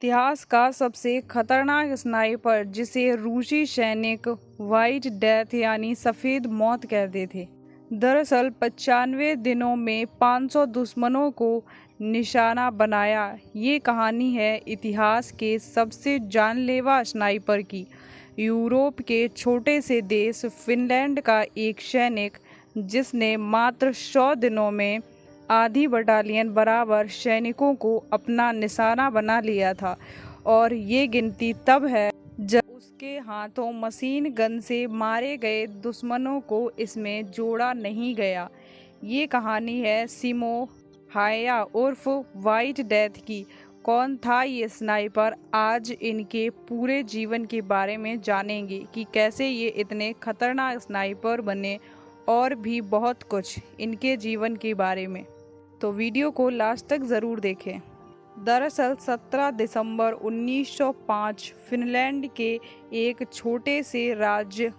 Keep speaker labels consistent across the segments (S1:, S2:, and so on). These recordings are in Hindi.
S1: इतिहास का सबसे खतरनाक स्नाइपर जिसे रूसी सैनिक व्हाइट डेथ यानी सफ़ेद मौत कहते थे, दरअसल 95 दिनों में 500 दुश्मनों को निशाना बनाया। ये कहानी है इतिहास के सबसे जानलेवा स्नाइपर की। यूरोप के छोटे से देश फिनलैंड का एक सैनिक जिसने मात्र 100 दिनों में आधी बटालियन बराबर सैनिकों को अपना निशाना बना लिया था। और ये गिनती तब है जब उसके हाथों मशीन गन से मारे गए दुश्मनों को इसमें जोड़ा नहीं गया। ये कहानी है सिमो हाया उर्फ व्हाइट डेथ की। कौन था ये स्नाइपर? आज इनके पूरे जीवन के बारे में जानेंगे कि कैसे ये इतने खतरनाक स्नाइपर बने और भी बहुत कुछ इनके जीवन के बारे में। तो वीडियो को लास्ट तक ज़रूर देखें। दरअसल 17 दिसंबर 1905 फिनलैंड के एक छोटे से राज्य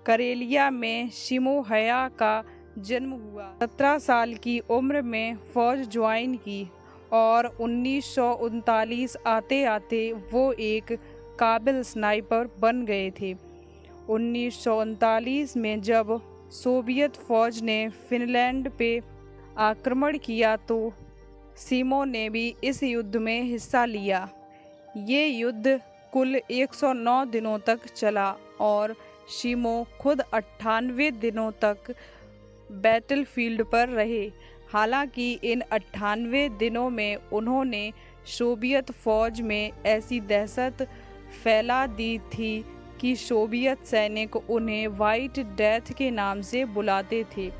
S1: करेलिया में सिमो हाया का जन्म हुआ। 17 साल की उम्र में फौज ज्वाइन की और 1939 आते आते वो एक काबिल स्नाइपर बन गए थे। 1939 में जब सोवियत फौज ने फिनलैंड पे आक्रमण किया तो सिमो ने भी इस युद्ध में हिस्सा लिया। ये युद्ध कुल 109 दिनों तक चला और सिमो खुद 98 दिनों तक बैटलफील्ड पर रहे। हालांकि इन 98 दिनों में उन्होंने सोवियत फौज में ऐसी दहशत फैला दी थी कि सोवियत सैनिक उन्हें व्हाइट डेथ के नाम से बुलाते थे।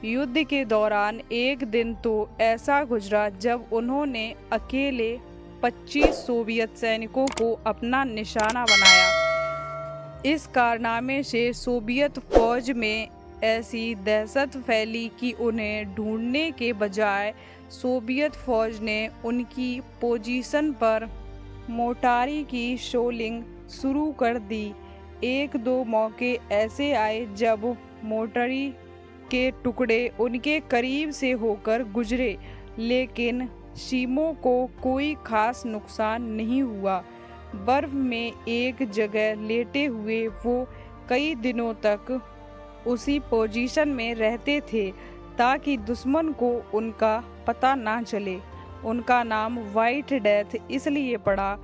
S1: युद्ध के दौरान एक दिन तो ऐसा गुजरा जब उन्होंने अकेले 25 सोवियत सैनिकों को अपना निशाना बनाया। इस कारनामे से सोवियत फौज में ऐसी दहशत फैली कि उन्हें ढूंढने के बजाय सोवियत फौज ने उनकी पोजीशन पर मोटारी की शोलिंग शुरू कर दी। एक दो मौके ऐसे आए जब मोटारी के टुकड़े उनके करीब से होकर गुजरे, लेकिन सिमो को कोई खास नुकसान नहीं हुआ। बर्फ में एक जगह लेटे हुए वो कई दिनों तक उसी पोजीशन में रहते थे ताकि दुश्मन को उनका पता ना चले। उनका नाम व्हाइट डेथ इसलिए पड़ा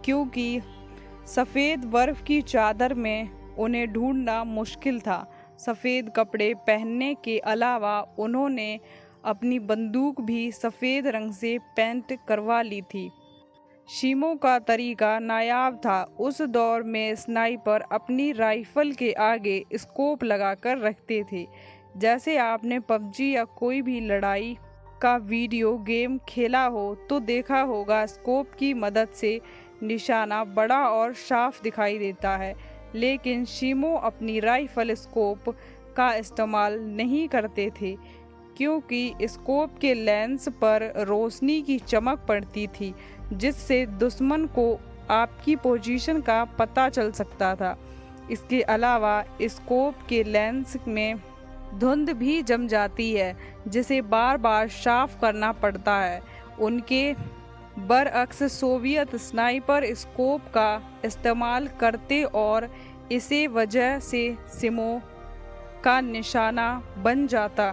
S1: क्योंकि सफ़ेद बर्फ की चादर में उन्हें ढूंढना मुश्किल था। सफ़ेद कपड़े पहनने के अलावा उन्होंने अपनी बंदूक भी सफ़ेद रंग से पेंट करवा ली थी। सिमो का तरीका नायाब था। उस दौर में स्नाइपर अपनी राइफल के आगे स्कोप लगाकर रखते थे। जैसे आपने पबजी या कोई भी लड़ाई का वीडियो गेम खेला हो तो देखा होगा, स्कोप की मदद से निशाना बड़ा और साफ दिखाई देता है। लेकिन सिमो अपनी राइफल स्कोप का इस्तेमाल नहीं करते थे क्योंकि स्कोप के लेंस पर रोशनी की चमक पड़ती थी जिससे दुश्मन को आपकी पोजीशन का पता चल सकता था। इसके अलावा स्कोप के लेंस में धुंध भी जम जाती है जिसे बार बार साफ करना पड़ता है। उनके बरअक्स सोवियत स्नाइपर स्कोप का इस्तेमाल करते और इसी वजह से सिमो का निशाना बन जाता।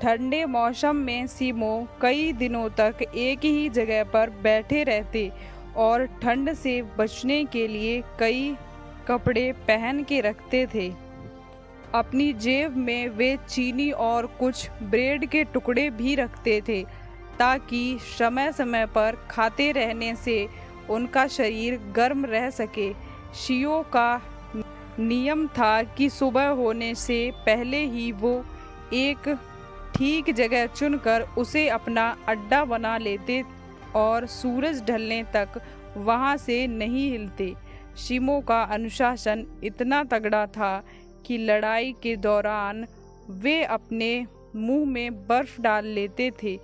S1: ठंडे मौसम में सिमो कई दिनों तक एक ही जगह पर बैठे रहते और ठंड से बचने के लिए कई कपड़े पहन के रखते थे। अपनी जेब में वे चीनी और कुछ ब्रेड के टुकड़े भी रखते थे ताकि समय समय पर खाते रहने से उनका शरीर गर्म रह सके। शियो का नियम था कि सुबह होने से पहले ही वो एक ठीक जगह चुनकर उसे अपना अड्डा बना लेते और सूरज ढलने तक वहां से नहीं हिलते। सिमो का अनुशासन इतना तगड़ा था कि लड़ाई के दौरान वे अपने मुंह में बर्फ डाल लेते थे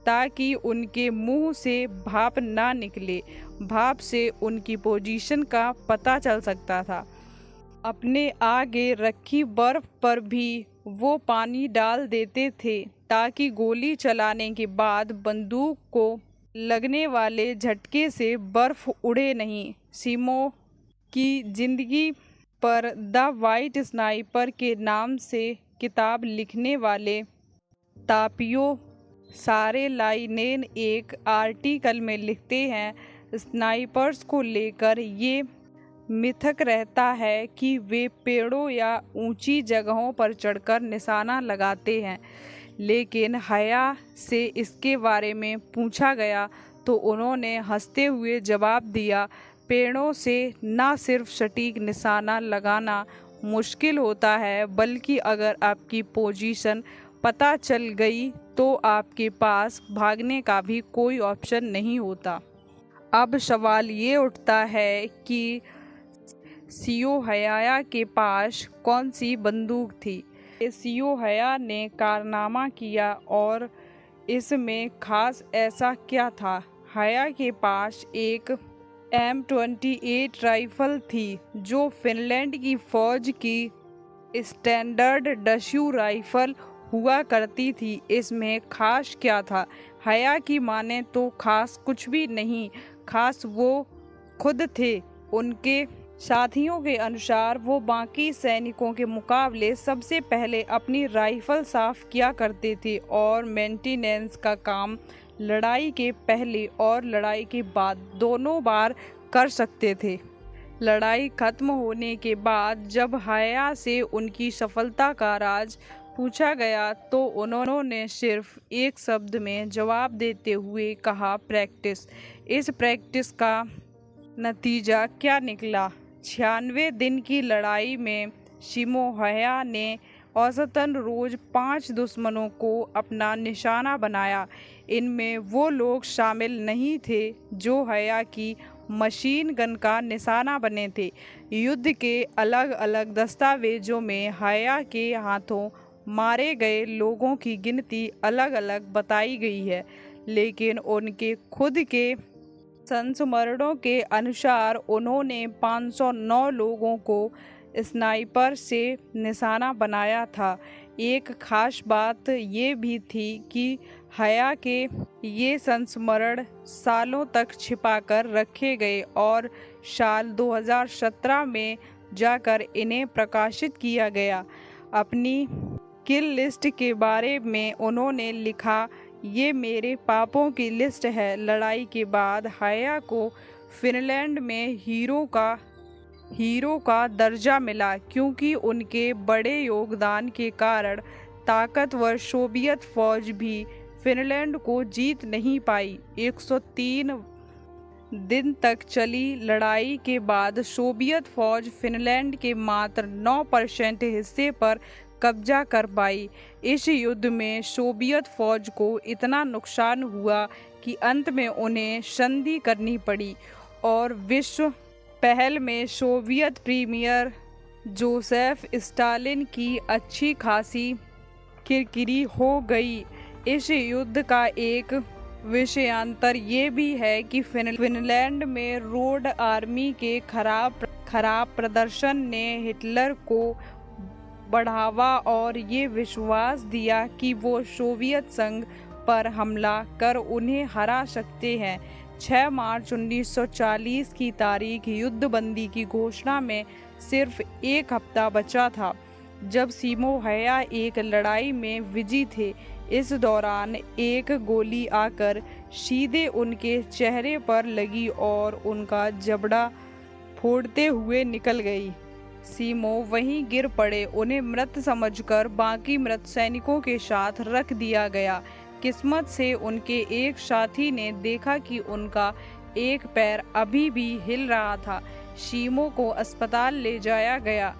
S1: ताकि उनके मुंह से भाप ना निकले। भाप से उनकी पोजीशन का पता चल सकता था। अपने आगे रखी बर्फ पर भी वो पानी डाल देते थे ताकि गोली चलाने के बाद बंदूक को लगने वाले झटके से बर्फ उड़े नहीं। सीमो की जिंदगी पर द वाइट स्नाइपर के नाम से किताब लिखने वाले तापियो सारेलाइनेन एक आर्टिकल में लिखते हैं, स्नाइपर्स को लेकर ये मिथक रहता है कि वे पेड़ों या ऊंची जगहों पर चढ़कर निशाना लगाते हैं, लेकिन हया से इसके बारे में पूछा गया तो उन्होंने हंसते हुए जवाब दिया, पेड़ों से न सिर्फ सटीक निशाना लगाना मुश्किल होता है, बल्कि अगर आपकी पोजीशन पता चल गई तो आपके पास भागने का भी कोई ऑप्शन नहीं होता। अब सवाल ये उठता है कि सियो हया के पास कौन सी बंदूक थी। सियो हया ने कारनामा किया और इसमें खास ऐसा क्या था। हया के पास एक M28 राइफल थी जो फिनलैंड की फौज की स्टैंडर्ड डस्यू राइफल हुआ करती थी। इसमें खास क्या था? हया की माने तो खास कुछ भी नहीं, खास वो खुद थे। उनके साथियों के अनुसार वो बाकी सैनिकों के मुकाबले सबसे पहले अपनी राइफल साफ किया करते थे और मेंटेनेंस का काम लड़ाई के पहले और लड़ाई के बाद दोनों बार कर सकते थे। लड़ाई खत्म होने के बाद जब हया से उनकी सफलता का राज पूछा गया तो उन्होंने सिर्फ एक शब्द में जवाब देते हुए कहा, प्रैक्टिस। इस प्रैक्टिस का नतीजा क्या निकला? 96 दिन की लड़ाई में सिमो हया ने औसतन रोज 5 दुश्मनों को अपना निशाना बनाया। इनमें वो लोग शामिल नहीं थे जो हया की मशीन गन का निशाना बने थे। युद्ध के अलग अलग दस्तावेजों में हया के हाथों मारे गए लोगों की गिनती अलग अलग बताई गई है, लेकिन उनके खुद के संस्मरणों के अनुसार उन्होंने 509 लोगों को स्नाइपर से निशाना बनाया था। एक खास बात ये भी थी कि हया के ये संस्मरण सालों तक छिपाकर रखे गए और साल 2017 में जाकर इन्हें प्रकाशित किया गया। अपनी किल लिस्ट के बारे में उन्होंने लिखा, ये मेरे पापों की लिस्ट है। लड़ाई के बाद हया को फिनलैंड में हीरो का दर्जा मिला क्योंकि उनके बड़े योगदान के कारण ताकतवर सोवियत फौज भी फिनलैंड को जीत नहीं पाई। 103 दिन तक चली लड़ाई के बाद सोवियत फौज फिनलैंड के मात्र 9% हिस्से पर कब्जा कर पाई। इस युद्ध में सोवियत फौज को इतना नुकसान हुआ कि अंत में उन्हें संधि करनी पड़ी और विश्व पहल में सोवियत प्रीमियर जोसेफ स्टालिन की अच्छी खासी किरकिरी हो गई। इस युद्ध का एक विषयांतर ये भी है कि फिनलैंड में रोड आर्मी के खराब प्रदर्शन ने हिटलर को बढ़ावा और ये विश्वास दिया कि वो सोवियत संघ पर हमला कर उन्हें हरा सकते हैं। 6 मार्च 1940 की तारीख युद्धबंदी की घोषणा में सिर्फ एक हफ्ता बचा था जब सिमो हया एक लड़ाई में विजयी थे। इस दौरान एक गोली आकर सीधे उनके चेहरे पर लगी और उनका जबड़ा फोड़ते हुए निकल गई। सिमो वहीं गिर पड़े। उन्हें मृत समझकर बाकी मृत सैनिकों के साथ रख दिया गया। किस्मत से उनके एक साथी ने देखा कि उनका एक पैर अभी भी हिल रहा था। सिमो को अस्पताल ले जाया गया।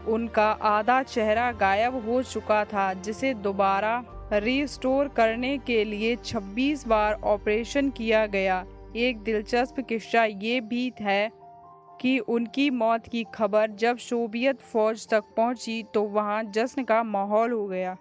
S1: उनका आधा चेहरा गायब हो चुका था, जिसे दोबारा रिस्टोर करने के लिए 26 बार ऑपरेशन किया गया। एक दिलचस्प किस्सा ये भी है कि उनकी मौत की खबर जब सोवियत फौज तक पहुंची तो वहां जश्न का माहौल हो गया।